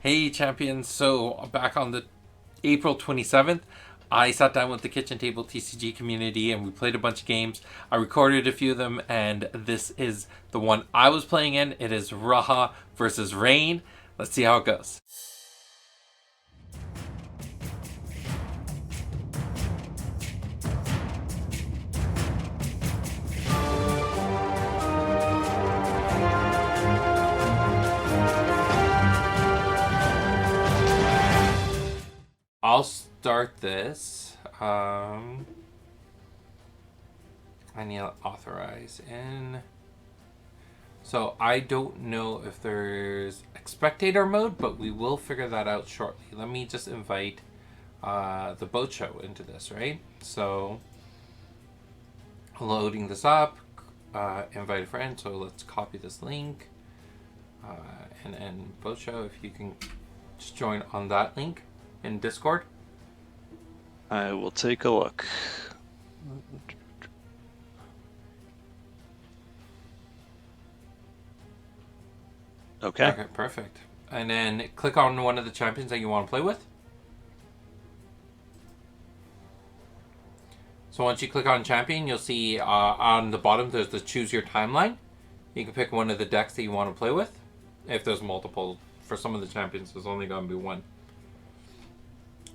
Hey champions, so back on the April 27th, I sat down with the Kitchen Table TCG community and we played a bunch of games. I recorded a few of them and this is the one I was playing in. It is Raha versus Rayne. Let's see how it goes. I'll start this. I need to authorize in. So I don't know if there's spectator mode, but we will figure that out shortly. Let me just invite the boat show into this, right? So loading this up, invite a friend. So let's copy this link and boat show. If you can just join on that link in Discord. I will take a look. Okay. Okay, perfect. And then click on one of the champions that you want to play with. So once you click on champion, you'll see on the bottom there's the choose your timeline. You can pick one of the decks that you want to play with. If there's multiple, for some of the champions, there's only going to be one.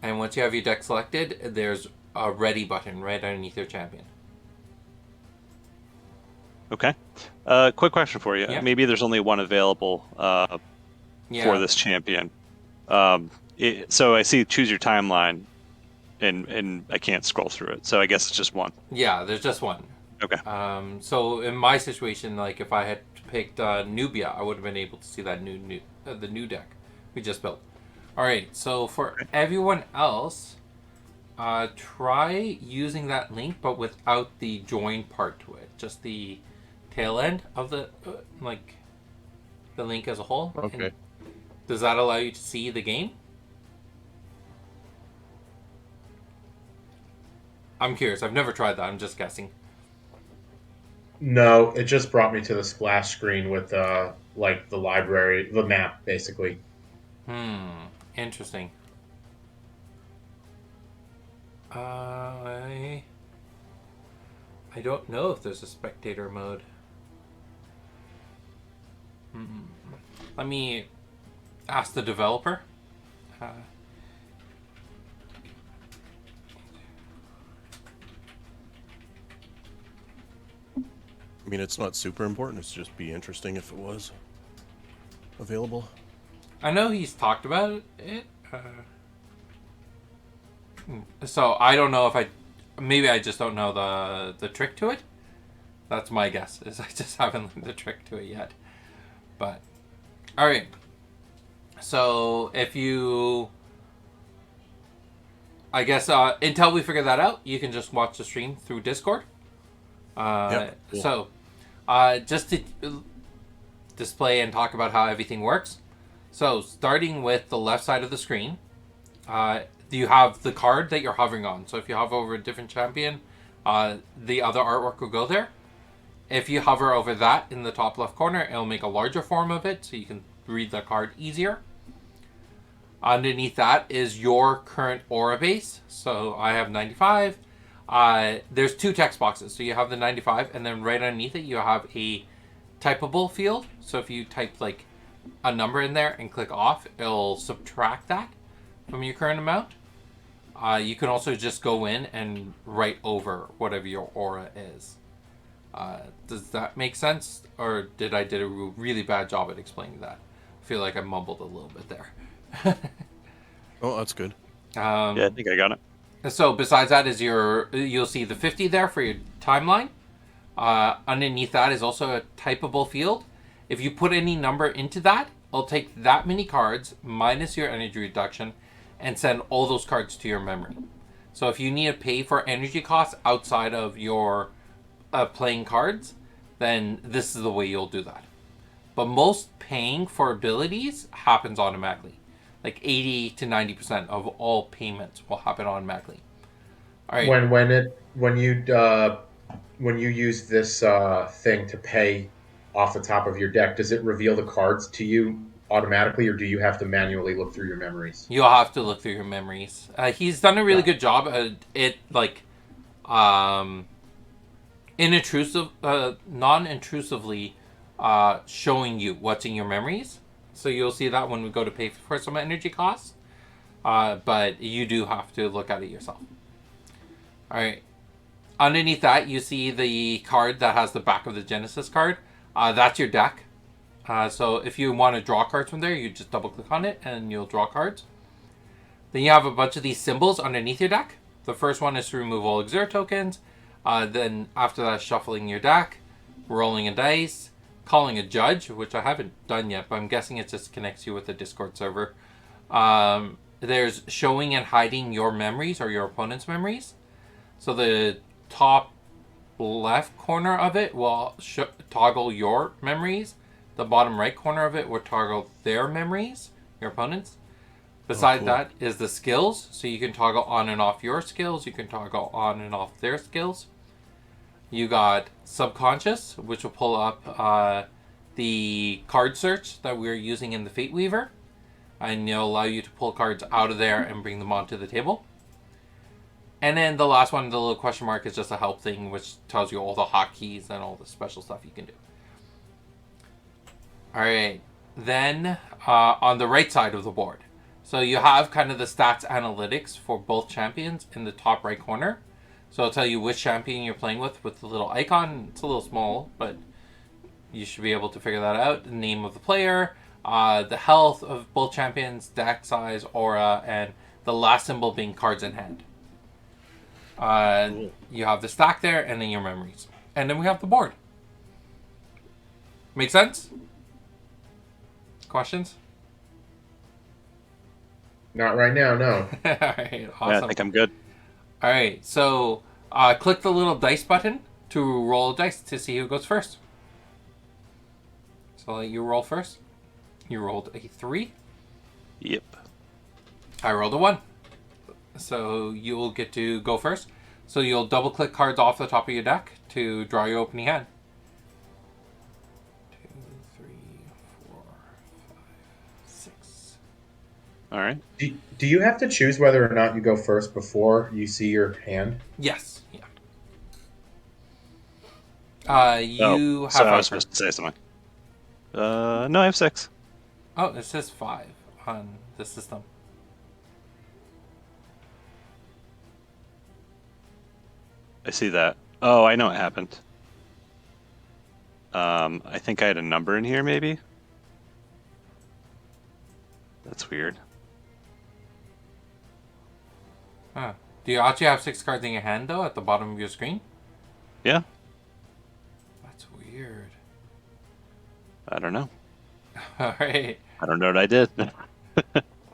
And once you have your deck selected, there's a ready button right underneath your champion. Okay. Quick question for you. Yeah. Maybe there's only one available for this champion. So I see choose your timeline, and I can't scroll through it. So I guess it's just one. Yeah, there's just one. Okay. So in my situation, like if I had picked Nubia, I would have been able to see that the new deck we just built. All right. So for everyone else, try using that link, but without the join part to it. Just the tail end of the the link as a whole. Okay. And does that allow you to see the game? I'm curious. I've never tried that. I'm just guessing. No, it just brought me to the splash screen with like the library, the map, basically. Interesting. I don't know if there's a spectator mode. Let me ask the developer. I mean, it's not super important. It's just be interesting if it was available. I know he's talked about it. So I don't know if maybe I just don't know the trick to it. That's my guess. Is I just haven't learned the trick to it yet. But all right. So if you, I guess until we figure that out, you can just watch the stream through Discord. Yep, cool. So just to display and talk about how everything works. So starting with the left side of the screen, you have the card that you're hovering on. So if you hover over a different champion, the other artwork will go there. If you hover over that in the top left corner, it'll make a larger form of it so you can read the card easier. Underneath that is your current aura base. So I have 95. There's two text boxes. So you have the 95 and then right underneath it you have a typable field. So if you type like a number in there and click off, it'll subtract that from your current amount. You can also just go in and write over whatever your aura is. Does that make sense? Or did I did a really bad job at explaining that? I feel like I mumbled a little bit there. Oh, that's good. Yeah, I think I got it. So besides that is you'll see the 50 there for your timeline. Underneath that is also a typable field. If you put any number into that, it'll take that many cards minus your energy reduction and send all those cards to your memory. So if you need to pay for energy costs outside of your playing cards, then this is the way you'll do that. But most paying for abilities happens automatically. Like 80 to 90% of all payments will happen automatically. All right. When you use this thing to pay off the top of your deck, does it reveal the cards to you automatically, or do you have to manually look through your memories? You'll have to look through your memories. He's done a really good job at it, like, non-intrusively showing you what's in your memories. So you'll see that when we go to pay for some energy costs. But you do have to look at it yourself. All right. Underneath that, you see the card that has the back of the Genesis card. That's your deck. So if you want to draw cards from there, you just double click on it and you'll draw cards. Then you have a bunch of these symbols underneath your deck. The first one is to remove all exert tokens. Then after that, shuffling your deck, rolling a dice, calling a judge, which I haven't done yet, but I'm guessing it just connects you with the Discord server. There's showing and hiding your memories or your opponent's memories. So the top left corner of it will toggle your memories. The bottom right corner of it will toggle their memories, your opponent's. Beside that is the skills. So you can toggle on and off your skills. You can toggle on and off their skills. You got subconscious, which will pull up the card search that we're using in the Fate Weaver. And it'll allow you to pull cards out of there and bring them onto the table. And then the last one, the little question mark, is just a help thing, which tells you all the hotkeys and all the special stuff you can do. Alright, then on the right side of the board. So you have kind of the stats analytics for both champions in the top right corner. So it'll tell you which champion you're playing with the little icon. It's a little small, but you should be able to figure that out. The name of the player, the health of both champions, deck size, aura, and the last symbol being cards in hand. Cool. You have the stack there, and then your memories. And then we have the board. Make sense? Questions? Not right now, no. Alright, awesome. Yeah, I think I'm good. Alright, so click the little dice button to roll a dice to see who goes first. So I'll let you roll first. You rolled a 3. Yep. I rolled a 1. So you'll get to go first. So you'll double click cards off the top of your deck to draw your opening hand. 2, 3, 4, 5, 6. All right. Do you have to choose whether or not you go first before you see your hand? Yes. Yeah. You have so I 5 was supposed to say something. No, I have 6. Oh, it says 5 on the system. I see that. Oh, I know what happened. I think I had a number in here, maybe? That's weird. Huh. Do you actually have 6 cards in your hand, though, at the bottom of your screen? Yeah. That's weird. I don't know. Alright. I don't know what I did.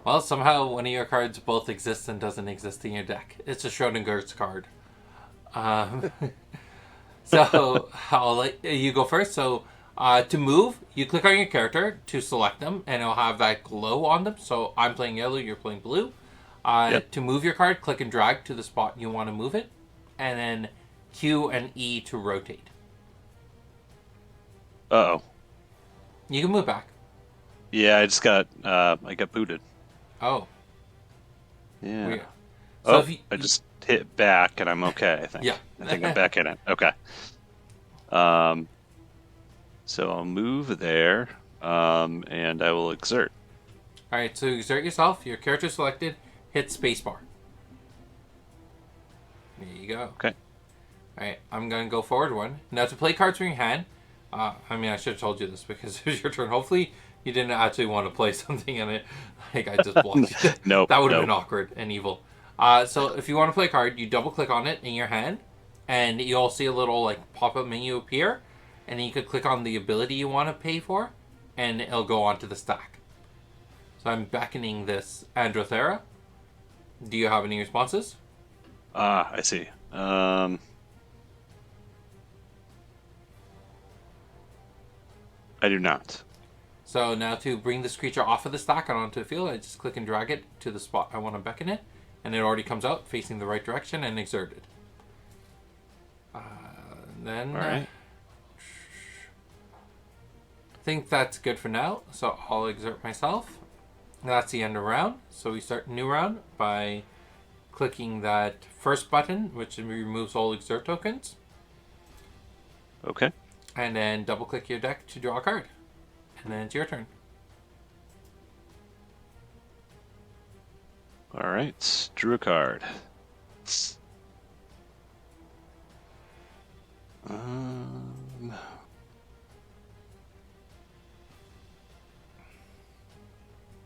Well, somehow one of your cards both exists and doesn't exist in your deck. It's a Schrodinger's card. So I'll let you go first. So to move, you click on your character to select them, and it'll have that glow on them. So I'm playing yellow, you're playing blue. Yep. To move your card, click and drag to the spot you want to move it, and then Q and E to rotate. Uh-oh. You can move back. Yeah, I got booted. Oh. Yeah. Weird. So Oh, if you, I just hit back and I'm okay, I think. Yeah. I think I'm back in it. Okay. So I'll move there, and I will exert. Alright, so exert yourself. Your character selected. Hit spacebar. There you go. Okay. Alright, I'm going to go forward one. Now, to play cards from your hand, I should have told you this because it was your turn. Hopefully, you didn't actually want to play something in it. Like, I just blocked you. Nope. That would have been awkward and evil. So, if you want to play a card, you double-click on it in your hand, and you'll see a little, like, pop-up menu appear, and then you could click on the ability you want to pay for, and it'll go onto the stack. So, I'm beckoning this Androthera. Do you have any responses? I see. I do not. So now to bring this creature off of the stack and onto the field, I just click and drag it to the spot I want to beckon it, and it already comes out facing the right direction and exerted. Then All right. think that's good for now, so I'll exert myself. That's the end of round. So we start a new round by clicking that first button, which removes all exert tokens. Okay. And then double click your deck to draw a card. And then it's your turn. All right. Drew a card.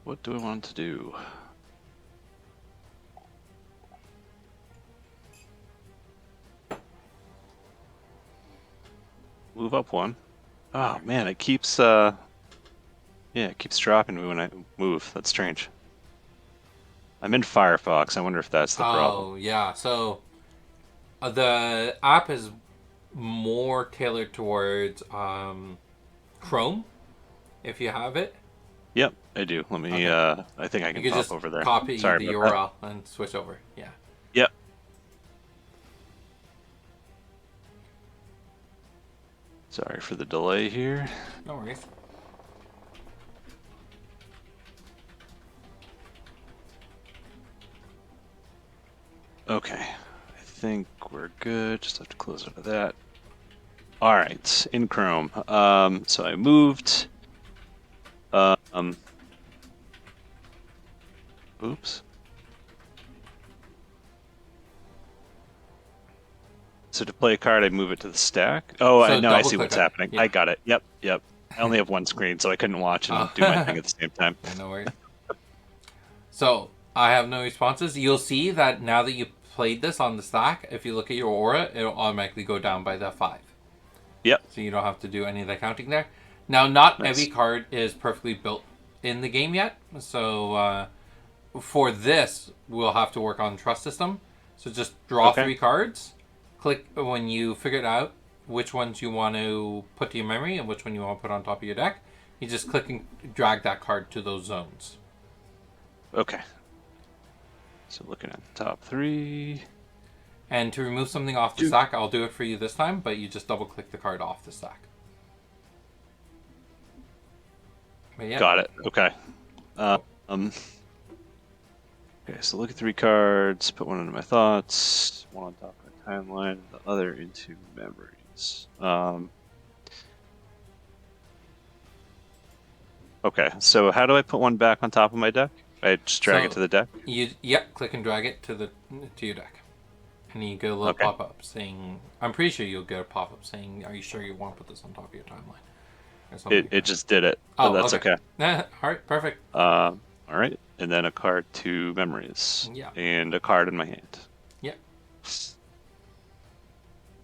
What do I want to do? Move up one. Oh man, it keeps it keeps dropping me when I move. That's strange. I'm in Firefox. I wonder if that's the problem. Oh, yeah. So the app is more tailored towards Chrome, if you have it. Yep, I do. Let me Okay. I think I You can can pop just over there. copy Sorry the about URL and switch over. Yeah. that. Yep. Sorry for the delay here. No worries. Okay, I think we're good. Just have to close out of that. All right, in Chrome. So I moved. Oops. So to play a card, I move it to the stack. Oh, So I know. I double see click what's it. happening. Yeah. I got it. Yep. I only have one screen, so I couldn't watch and do my thing at the same time. Yeah, no worries. So I have no responses. You'll see that now that you played this on the stack, if you look at your aura, it'll automatically go down by the 5. Yep. So you don't have to do any of the counting there. Now, not Nice. every card is perfectly built in the game yet. So for this, we'll have to work on trust system. So just draw Okay. 3 cards. Click when you figure it out which ones you want to put to your memory and which one you want to put on top of your deck. You just click and drag that card to those zones. Okay. So looking at the top 3. And to remove something off the stack, I'll do it for you this time, but you just double click the card off the stack. But yeah. Got it. Okay. Okay, so look at 3 cards, put one into my thoughts, one on top of my timeline, the other into memories. Okay, so how do I put one back on top of my deck? I just drag it to the deck? Click and drag it to your deck. And you get a little Okay. pop-up saying, I'm pretty sure you'll get a pop-up saying, are you sure you want to put this on top of your timeline? Or something It just did it, but that's okay. Alright, perfect. All right, and then a card to memories. Yeah. And a card in my hand. Yeah.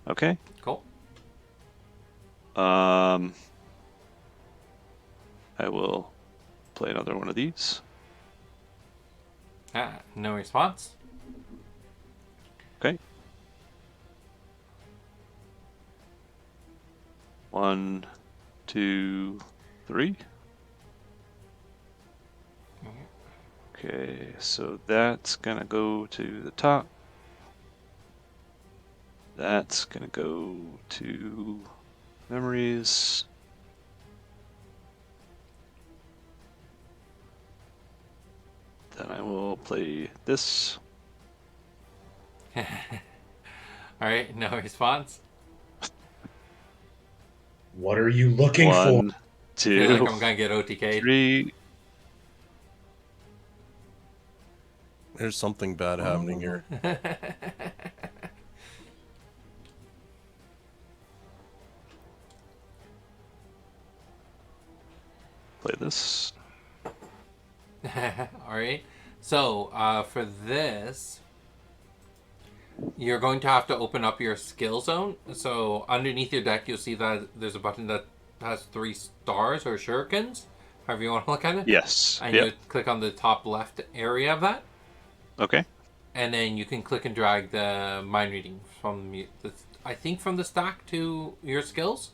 Okay. Cool. I will play another one of these. No response. Okay. 1, 2, 3. Okay, so that's gonna go to the top. That's gonna go to memories. Then I will play this. Alright, no response. What are you looking for? 1, I feel like 2, I'm gonna get OTK'd. 3. There's something bad happening here. Play this. Alright. So, for this, you're going to have to open up your skill zone. So, underneath your deck, you'll see that there's a button that has 3 stars or shurikens, however you want to look at it. Yes. And you click on the top left area of that. Okay. And then you can click and drag the mind reading from from the stack to your skills.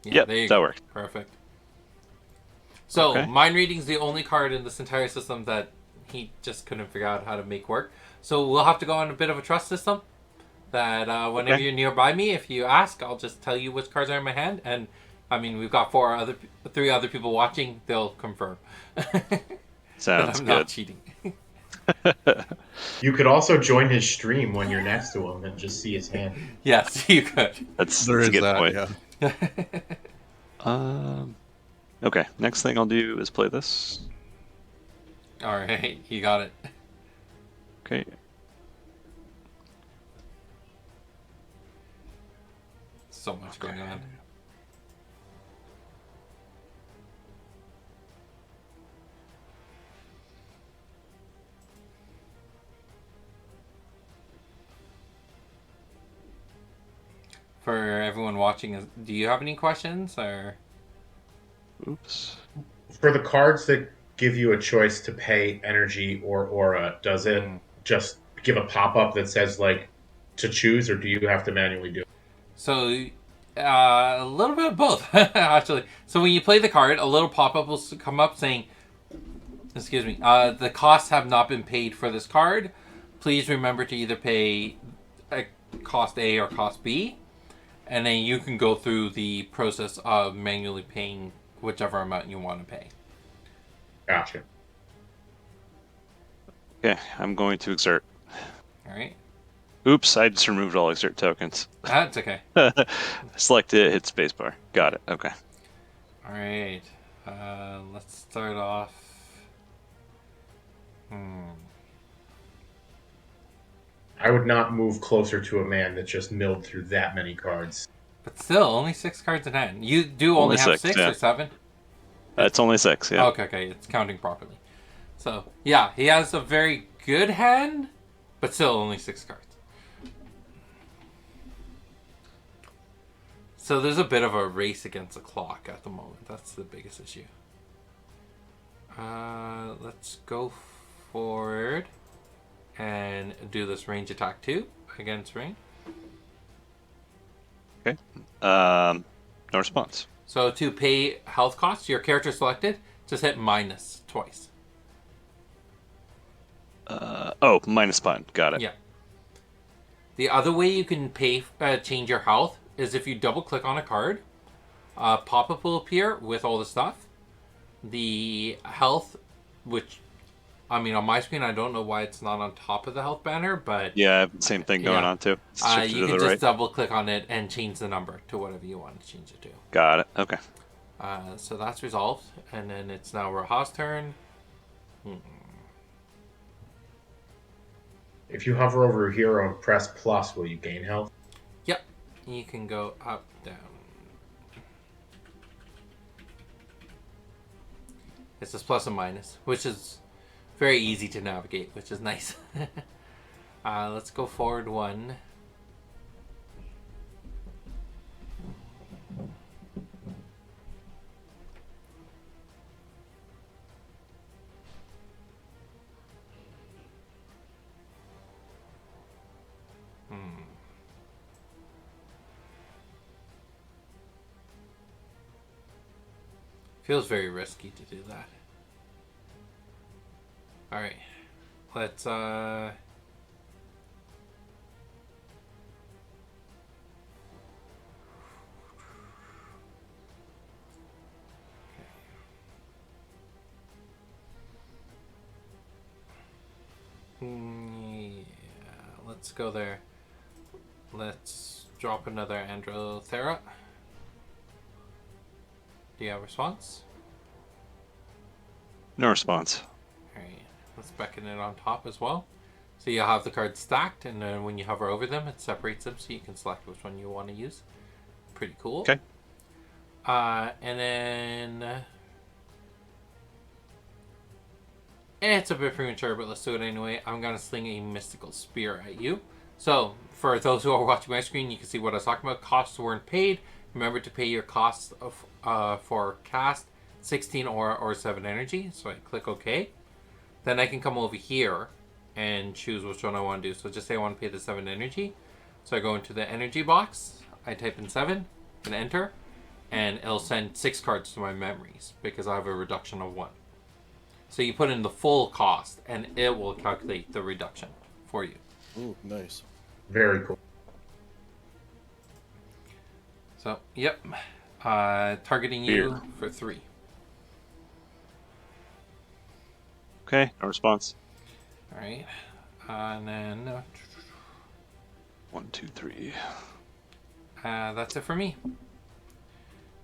Yep, there you that go. worked. Perfect. So Okay. mind reading's the only card in this entire system that he just couldn't figure out how to make work. So we'll have to go on a bit of a trust system. That whenever Okay. you're nearby me, if you ask, I'll just tell you which cards are in my hand, and I mean, we've got three other people watching. They'll confirm. Sounds I'm good. not cheating. You could also join his stream when you're next to him and just see his hand. Yes, you could. That's There a is good that, point. yeah. Okay, next thing I'll do is play this. All right, you got it. Okay. So much going on. For everyone watching, do you have any questions or? Oops. For the cards that give you a choice to pay energy or aura, does it just give a pop-up that says like to choose, or do you have to manually do it? So, a little bit of both, actually. So when you play the card, a little pop-up will come up saying, excuse me, the costs have not been paid for this card. Please remember to either pay cost A or cost B. And then you can go through the process of manually paying whichever amount you want to pay. Gotcha. Okay, I'm going to exert. All right. Oops, I just removed all exert tokens. That's okay. Select it, hit spacebar. Got it. Okay. All right. Let's start off. I would not move closer to a man that just milled through that many cards. But still, only 6 cards in hand. You do only have 6 yeah. or 7? It's only 6, yeah. Okay, it's counting properly. So, yeah, he has a very good hand, but still only 6 cards. So there's a bit of a race against the clock at the moment. That's the biggest issue. Let's go forward and do this range attack 2 against Rayne. Okay. No response. So to pay health costs, your character selected, just hit minus twice. Minus pun. Got it. Yeah. The other way you can pay change your health is if you double click on a card, a pop-up will appear with all the stuff. The health, which, I mean, on my screen, I don't know why it's not on top of the health banner, but... Yeah, same thing going on too. You can just double click on it and change the number to whatever you want to change it to. Got it. Okay. So that's resolved, and then it's now Raha's turn. If you hover over a hero and press plus, will you gain health? Yep. You can go up, down. It's just plus and minus, which is very easy to navigate, which is nice. Let's go forward 1. Feels very risky to do that. Alright. Let's yeah, let's go there. Let's drop another Androthera. Do you have a response? No response. Alright, let's beckon it on top as well. So you'll have the cards stacked, and then when you hover over them, it separates them so you can select which one you want to use. Pretty cool. Okay. And then... it's a bit premature, but let's do it anyway. I'm going to sling a mystical spear at you. So, for those who are watching my screen, you can see what I was talking about. Costs weren't paid. Remember to pay your costs of, for cast 16 aura or 7 energy. So I click OK. Then I can come over here and choose which one I want to do. So just say I want to pay the 7 energy. So I go into the energy box. I type in 7 and enter. And it'll send 6 cards to my memories because I have a reduction of 1. So you put in the full cost and it will calculate the reduction for you. Ooh, nice. Very cool. So, yep. Targeting you for 3. Okay, no response. All right. And then 1, 2, 3. that's it for me.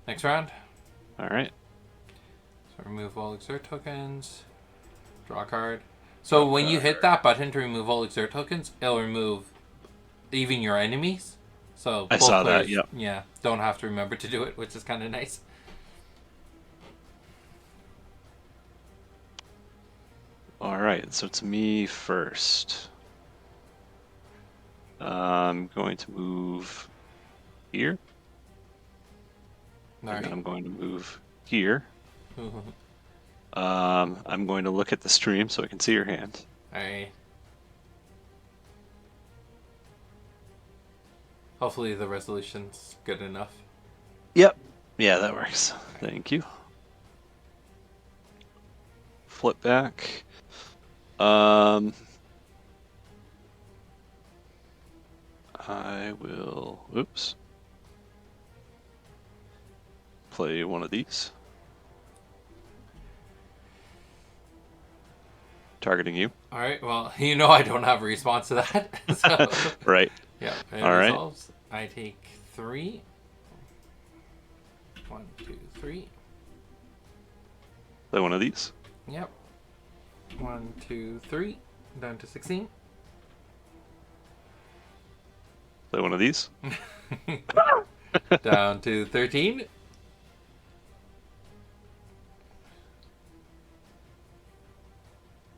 Next round. All right. So remove all exert tokens. Draw a card. So when you hit that button to remove all exert tokens, it'll remove even your enemies. So I both saw players, that. Yep. Yeah, don't have to remember to do it, which is kind of nice. All right, so it's me first. I'm going to move here. All And then right. I'm going to move here. I'm going to look at the stream so I can see your hand. All right. Hopefully the resolution's good enough. Yep. Yeah, that works. Thank you. Flip back. I will, oops, play one of these. Targeting you. All right. Well, you know I don't have a response to that. So, Right. yeah. It All right. resolves. I take 3. 1, 2, 3. Play one of these. Yep. 1, 2, 3. Down to 16. Play one of these. Down to 13.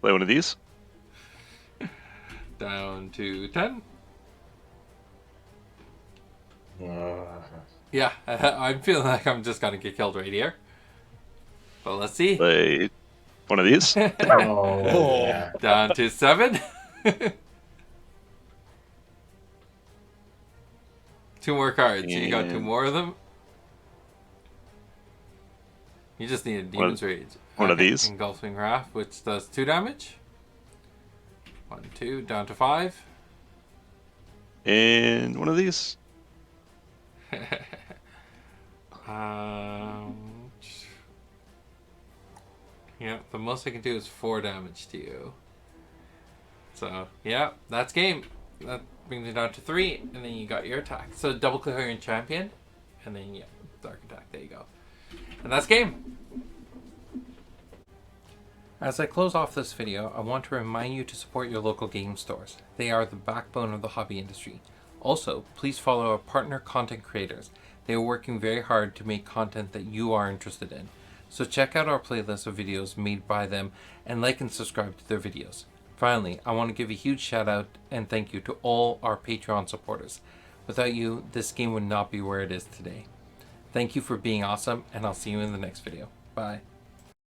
Play one of these. Down to 10. Uh, Yeah, I'm feeling like I'm just gonna get killed right here. But let's see. Play one of these. oh, yeah. Down to 7. 2 more cards. You got 2 And- more of them. You just need a Demon's Rage. One of these. Engulfing Wrath, which does 2 damage. 1, 2, down to 5. And one of these. Yeah, the most I can do is 4 damage to you. So, yeah, that's game. That brings it down to 3, and then you got your attack. So double click on your champion, and then, yeah, dark attack. There you go. And that's game. As I close off this video, I want to remind you to support your local game stores. They are the backbone of the hobby industry. Also, please follow our partner content creators. They are working very hard to make content that you are interested in. So check out our playlist of videos made by them and like and subscribe to their videos. Finally, I want to give a huge shout out and thank you to all our Patreon supporters. Without you, this game would not be where it is today. Thank you for being awesome, and I'll see you in the next video. Bye.